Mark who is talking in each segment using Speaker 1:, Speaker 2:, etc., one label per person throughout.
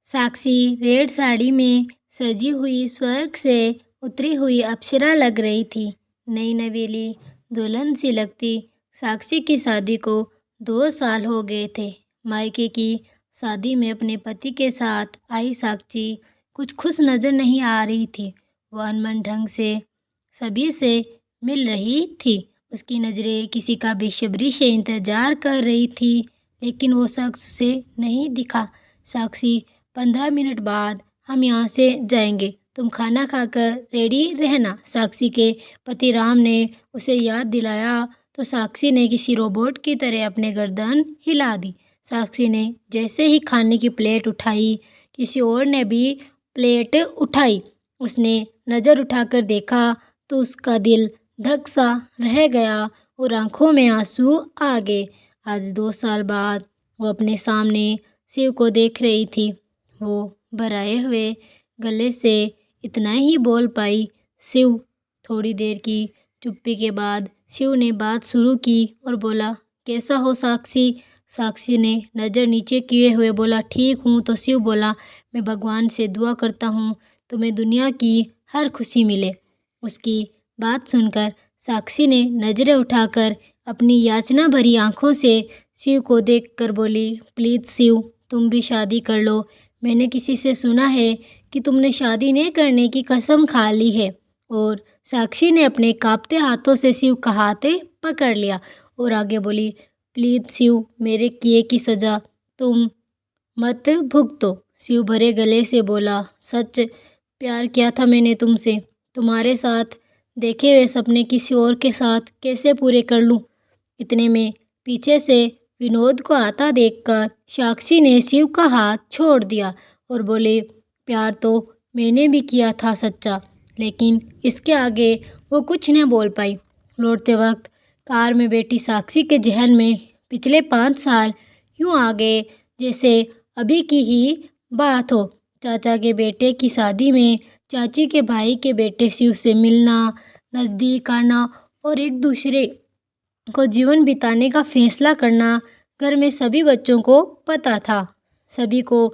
Speaker 1: साक्षी red sari में सजी हुई स्वर्ग से उतरी हुई अप्सरा लग रही थी। नई नवेली दुल्हन सी लगती साक्षी की शादी को 2 साल हो गए थे। मायके की शादी में अपने पति के साथ आई साक्षी कुछ खुश नज़र नहीं आ रही थी। वह अनमन ढंग से सभी से मिल रही थी। उसकी नज़रें किसी का बेसब्री से इंतज़ार कर रही थी, लेकिन वो शख्स उसे नहीं दिखा। साक्षी 15 मिनट बाद हम यहाँ से जाएंगे, तुम खाना खाकर रेडी रहना। साक्षी के पति राम ने उसे याद दिलाया तो साक्षी ने किसी रोबोट की तरह अपने गर्दन हिला दी। साक्षी ने जैसे ही खाने की प्लेट उठाई, किसी और ने भी प्लेट उठाई। उसने नज़र उठाकर देखा तो उसका दिल धक सा रह गया और आंखों में आंसू आ गए। आज 2 साल बाद वो अपने सामने शिव को देख रही थी। वो भराए हुए गले से इतना ही बोल पाई, शिव। थोड़ी देर की चुप्पी के बाद शिव ने बात शुरू की और बोला, कैसा हो साक्षी? साक्षी ने नज़र नीचे किए हुए बोला, ठीक हूँ। तो शिव बोला, मैं भगवान से दुआ करता हूँ तुम्हें दुनिया की हर खुशी मिले। उसकी बात सुनकर साक्षी ने नज़रें उठाकर अपनी याचना भरी आंखों से शिव को देखकर बोली, प्लीज़ शिव, तुम भी शादी कर लो। मैंने किसी से सुना है कि तुमने शादी नहीं करने की कसम खा ली है। और साक्षी ने अपने कांपते हाथों से शिव का हाथ पकड़ लिया और आगे बोली, प्लीज़ शिव, मेरे किए की सज़ा तुम मत भुगतो। शिव भरे गले से बोला, सच प्यार किया था मैंने तुमसे। तुम्हारे साथ देखे हुए सपने किसी और के साथ कैसे पूरे कर लूँ? इतने में पीछे से विनोद को आता देखकर साक्षी ने शिव का हाथ छोड़ दिया और बोले, प्यार तो मैंने भी किया था सच्चा। लेकिन इसके आगे वो कुछ न बोल पाई। लौटते वक्त कार में बैठी साक्षी के जहन में पिछले 5 साल यूँ आ गए जैसे अभी की ही बात हो। चाचा के बेटे की शादी में चाची के भाई के बेटे शिव से मिलना, नज़दीक आना और एक दूसरे को जीवन बिताने का फैसला करना। घर में सभी बच्चों को पता था, सभी को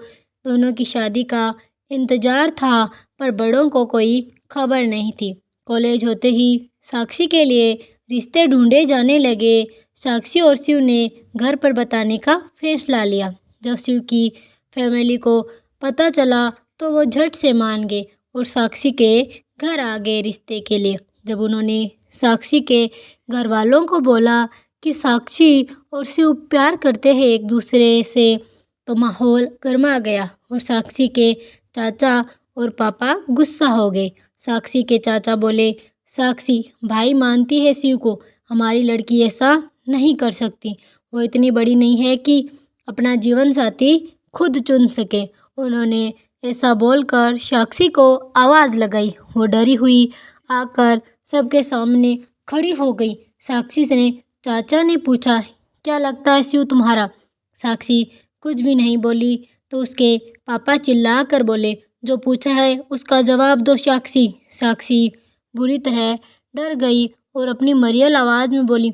Speaker 1: दोनों की शादी का इंतज़ार था, पर बड़ों को कोई खबर नहीं थी। कॉलेज होते ही साक्षी के लिए रिश्ते ढूंढे जाने लगे। साक्षी और शिव ने घर पर बताने का फैसला लिया। जब शिव की फैमिली को पता चला तो वो झट से मान गए और साक्षी के घर आ गए रिश्ते के लिए। जब उन्होंने साक्षी के घर वालों को बोला कि साक्षी और शिव प्यार करते हैं एक दूसरे से, तो माहौल गर्मा गया और साक्षी के चाचा और पापा गुस्सा हो गए। साक्षी के चाचा बोले, साक्षी भाई मानती है शिव को, हमारी लड़की ऐसा नहीं कर सकती। वो इतनी बड़ी नहीं है कि अपना जीवन साथी खुद चुन सके। उन्होंने ऐसा बोलकर साक्षी को आवाज़ लगाई। वो डरी हुई आकर सबके सामने खड़ी हो गई। साक्षी ने चाचा ने पूछा, क्या लगता है शिव तुम्हारा? साक्षी कुछ भी नहीं बोली तो उसके पापा चिल्ला कर बोले, जो पूछा है उसका जवाब दो साक्षी। साक्षी बुरी तरह डर गई और अपनी मरियल आवाज़ में बोली,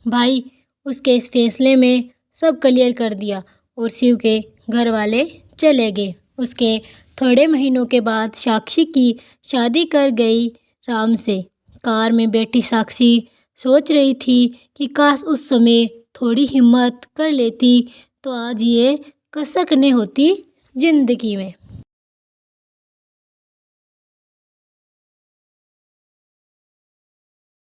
Speaker 1: भाई उसके इस फैसले में सब क्लियर कर दिया। और शिव के घर वाले चले गए। उसके थोड़े महीनों के बाद साक्षी की शादी कर गई राम से। कार में बैठी साक्षी सोच रही थी कि काश उस समय थोड़ी हिम्मत कर लेती तो आज ये कसक नहीं होती जिंदगी में।